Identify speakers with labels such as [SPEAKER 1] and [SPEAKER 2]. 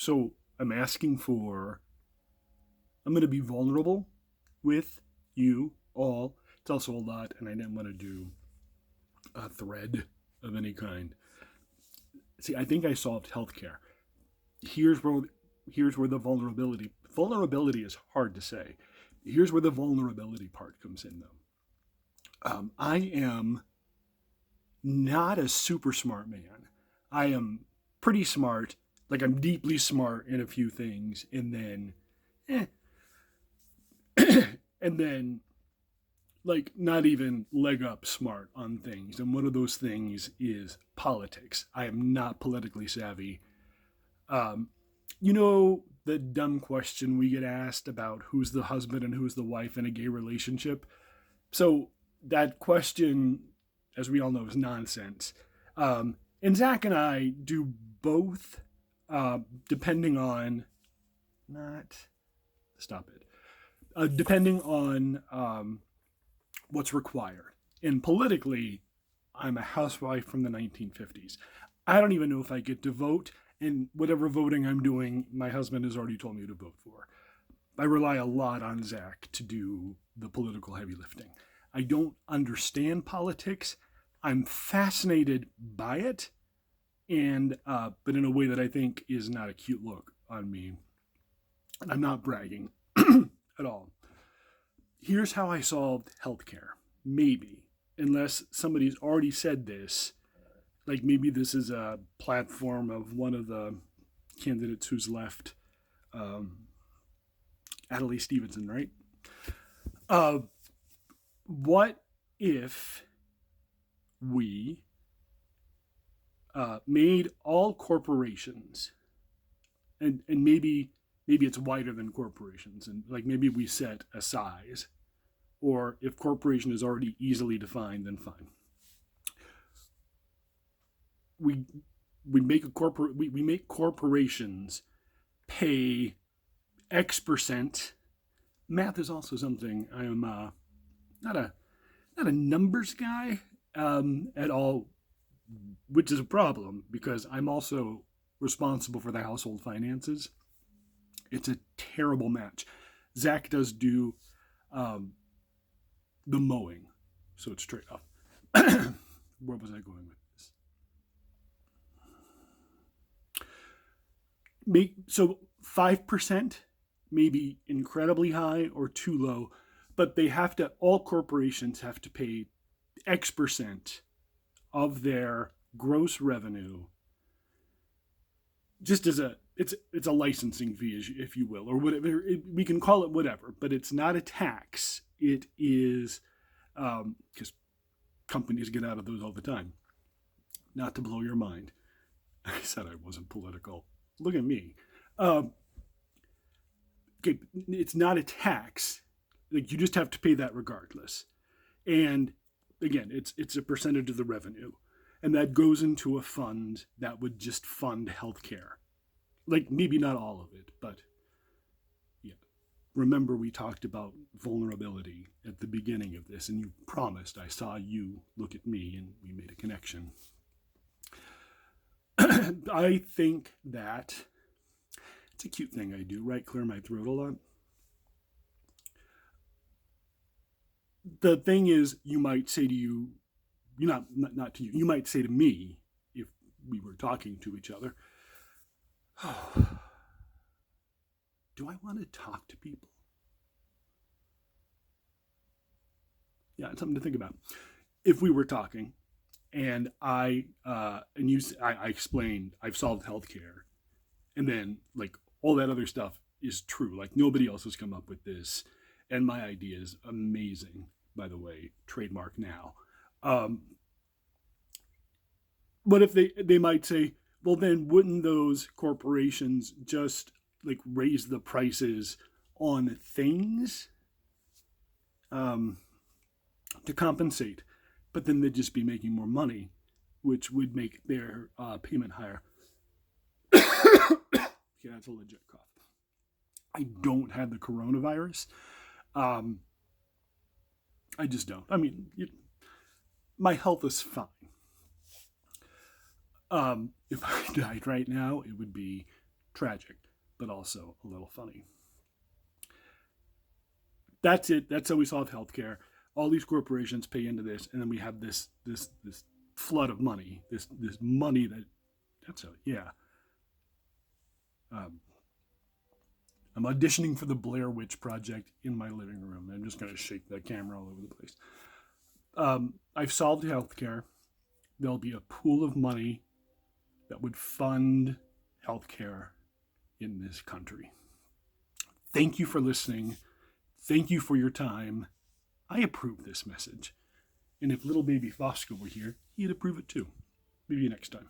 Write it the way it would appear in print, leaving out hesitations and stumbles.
[SPEAKER 1] So I'm going to be vulnerable with you all. It's also a lot, and I didn't want to do a thread of any kind. See, I think I solved healthcare. Here's where here's where the vulnerability is hard to say. Here's where the vulnerability part comes in, though. I am not a super smart man. I am pretty smart. Like, I'm deeply smart in a few things, and then, eh, and then, like, not even leg up smart on things. And one of those things is politics. I am not politically savvy. Um, the dumb question we get asked about who's the husband and who's the wife in a gay relationship? So that question, as we all know, is nonsense. And Zach and I do both, depending on, not, stop it, depending on what's required. And politically, I'm a housewife from the 1950s. I don't even know if I get to vote, and whatever voting I'm doing, my husband has already told me to vote for. I rely a lot on Zach to do the political heavy lifting. I don't understand politics. I'm fascinated by it, and but in a way that I think is not a cute look on me. And I'm not bragging at all. Here's how I solved healthcare. Maybe, unless somebody's already said this, like maybe this is a platform of one of the candidates who's left, um, Adlai Stevenson, right? Uh, what if we made all corporations, and maybe it's wider than corporations, and like maybe we set a size, or if corporation is already easily defined, then fine. We we make corporations pay X percent. Math is also something I am not a not a numbers guy at all, which is a problem because I'm also responsible for the household finances. It's a terrible match. Zach does do um, the mowing, so it's trade off. Where was I going with this? Make so 5% maybe incredibly high or too low, but they have to. All corporations have to pay X percent of their gross revenue, just as it's a licensing fee, if you will, or whatever. We can call it whatever, but it's not a tax. It is because companies get out of those all the time. Not to blow your mind, I said I wasn't political. Look at me. Um, okay, it's not a tax. Like, you just have to pay that regardless. And again, it's a percentage of the revenue, and that goes into a fund that would just fund healthcare. Like, maybe not all of it, but yeah. Remember, we talked about vulnerability at the beginning of this, and you promised. I saw you look at me, and we made a connection. I think that it's a cute thing I do, right? Clear my throat a lot. The thing is, you might say to you not to you, you might say to me if we were talking to each other, oh, do I want to talk to people? Yeah, it's something to think about. If we were talking, and I explained I've solved healthcare, and then like all that other stuff is true. Like, nobody else has come up with this, and my idea is amazing. By the way, trademark now. Um, but if they might say, well, then wouldn't those corporations just like raise the prices on things um, to compensate? But then they'd just be making more money, which would make their payment higher. Yeah, that's a legit cough. I don't have the coronavirus. Um, I just don't. I mean, my health is fine. If I died right now, it would be tragic, but also a little funny. That's it. That's how we solve healthcare. All these corporations pay into this, and then we have this flood of money. This money that that's a yeah. Um, I'm auditioning for the Blair Witch Project in my living room. I'm just going to shake the camera all over the place. I've solved healthcare. There'll be a pool of money that would fund healthcare in this country. Thank you for listening. Thank you for your time. I approve this message. And if little baby Fosco were here, he'd approve it too. Maybe next time.